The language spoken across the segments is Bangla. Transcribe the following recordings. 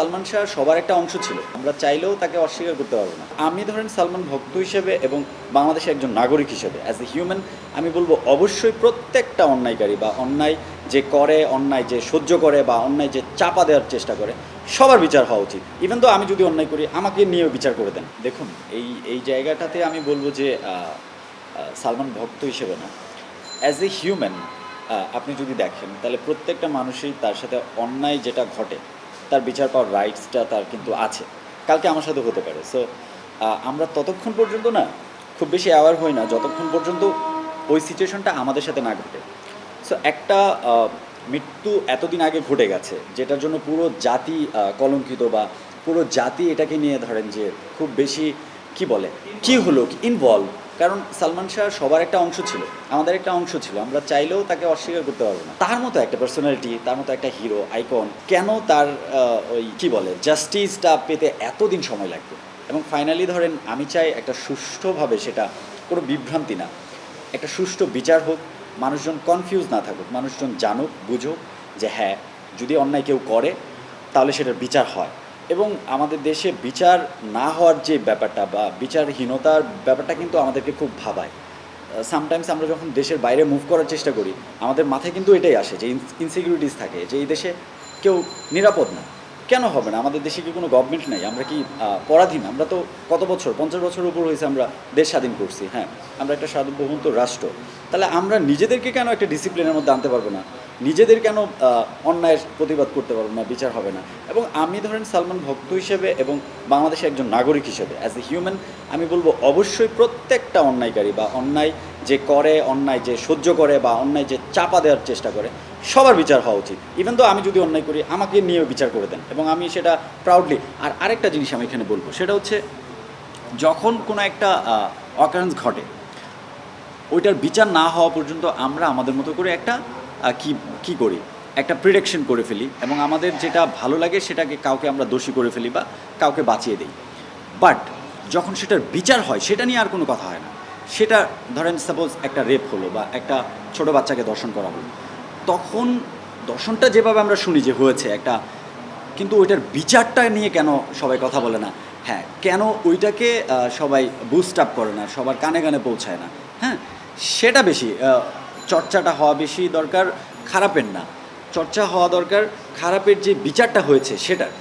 সালমান শাহ সবার একটা অংশ ছিল। আমরা চাইলেও তাকে অস্বীকার করতে পারবো না। আমি ধরেন সালমান ভক্ত হিসেবে এবং বাংলাদেশের একজন নাগরিক হিসেবে অ্যাজ এ হিউম্যান আমি বলবো অবশ্যই প্রত্যেকটা অন্যায়কারী বা অন্যায় যে করে, অন্যায় যে সহ্য করে বা অন্যায় যে চাপা দেওয়ার চেষ্টা করে সবার বিচার হওয়া উচিত। ইভেন তো আমি যদি অন্যায় করি আমাকে নিয়েও বিচার করে দেন। দেখুন এই জায়গাটাতে আমি বলবো যে সালমান ভক্ত হিসেবে না, অ্যাজ এ হিউম্যান আপনি যদি দেখেন তাহলে প্রত্যেকটা মানুষই তার সাথে অন্যায় যেটা ঘটে তার বিচার পাওয়ার রাইটসটা তার কিন্তু আছে। কালকে আমার সাথে হতে পারে। সো আমরা ততক্ষণ পর্যন্ত না খুব বেশি অ্যাওয়ার হই না যতক্ষণ পর্যন্ত ওই সিচুয়েশনটা আমাদের সাথে না ঘটে। সো একটা মৃত্যু এতদিন আগে ঘটে গেছে যেটার জন্য পুরো জাতি কলঙ্কিত বা পুরো জাতি এটাকে নিয়ে ধরেন যে খুব বেশি কি বলে কি হলো ইনভলভ। কারণ সালমান শাহ সবার একটা অংশ ছিল, আমাদের একটা অংশ ছিল। আমরা চাইলেও তাকে অস্বীকার করতে পারবো না। তার মতো একটা পার্সোনালিটি, তার মতো একটা হিরো আইকন, কেন তার ওই কি বলে জাস্টিসটা পেতে এতদিন সময় লাগবে। এবং ফাইনালি ধরেন আমি চাই একটা সুষ্ঠুভাবে, সেটা কোনো বিভ্রান্তি না, একটা সুষ্ঠু বিচার হোক, মানুষজন কনফিউজ না থাকুক, মানুষজন জানুক বুঝুক যে হ্যাঁ যদি অন্যায় কেউ করে তাহলে সেটার বিচার হয়। এবং আমাদের দেশে বিচার না হওয়ার যে ব্যাপারটা বা বিচারহীনতার ব্যাপারটা কিন্তু আমাদেরকে খুব ভাবায়। সামটাইমস আমরা যখন দেশের বাইরে মুভ করার চেষ্টা করি আমাদের মাথায় কিন্তু এটাই আসে যে ইনসিকিউরিটিস থাকে, যে এই দেশে কেউ নিরাপদ না। কেন হবে না? আমাদের দেশে কি কোনো গভর্নমেন্ট নাই? আমরা কি পরাধীন? আমরা তো কত বছর, 50 বছরের উপর হয়েছে আমরা দেশ স্বাধীন করছি। হ্যাঁ, আমরা একটা সার্বভৌমত্ব রাষ্ট্র। তাহলে আমরা নিজেদেরকে কেন একটা ডিসিপ্লিনের মধ্যে আনতে পারবো না? নিজেদের কেন অন্যায়ের প্রতিবাদ করতে পারবো না? বিচার হবে না? এবং আমি ধরেন সালমান ভক্ত হিসেবে এবং বাংলাদেশের একজন নাগরিক হিসেবে অ্যাজ এ হিউম্যান আমি বলবো অবশ্যই প্রত্যেকটা অন্যায়কারী বা অন্যায় যে করে, অন্যায় যে সহ্য করে বা অন্যায় যে চাপা দেওয়ার চেষ্টা করে সবার বিচার হওয়া উচিত। ইভেন তো আমি যদি অন্যায় করি আমাকে নিয়েও বিচার করে দেন, এবং আমি সেটা প্রাউডলি। আর আরেকটা জিনিস আমি এখানে বলবো, সেটা হচ্ছে যখন কোনো একটা অকারেন্স ঘটে ওইটার বিচার না হওয়া পর্যন্ত আমরা আমাদের মতো করে একটা কি করি, একটা প্রিডিকশন করে ফেলি এবং আমাদের যেটা ভালো লাগে সেটাকে কাউকে আমরা দোষী করে ফেলি বা কাউকে বাঁচিয়ে দিই। বাট যখন সেটার বিচার হয় সেটা নিয়ে আর কোনো কথা হয় না। সেটা ধরেন সাপোজ একটা রেপ হলো বা একটা ছোটো বাচ্চাকে দর্শন করা হলো, তখন দর্শনটা যেভাবে আমরা শুনি যে হয়েছে একটা, কিন্তু ওইটার বিচারটা নিয়ে কেন সবাই কথা বলে না? হ্যাঁ, কেন ওইটাকে সবাই বুস্ট আপ করে না, সবার কানে কানে পৌঁছায় না? হ্যাঁ, সেটা বেশি চর্চাটা হওয়া বেশি দরকার, খারাপের না। চর্চা হওয়া দরকার খারাপের যে বিচারটা হয়েছে সেটার।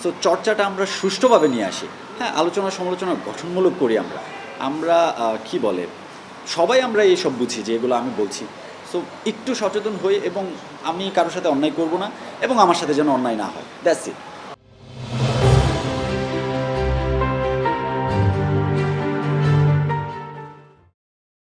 সো চর্চাটা আমরা সুষ্ঠুভাবে নিয়ে আসি। হ্যাঁ, আলোচনা সমালোচনা গঠনমূলক করি আমরা। আমরা কি বলে সবাই আমরা এইসব বুঝি যে এগুলো আমি বলছি। সো একটু সচেতন হই এবং আমি কারোর সাথে অন্যায় করব না এবং আমার সাথে যেন অন্যায় না হয়। That's it.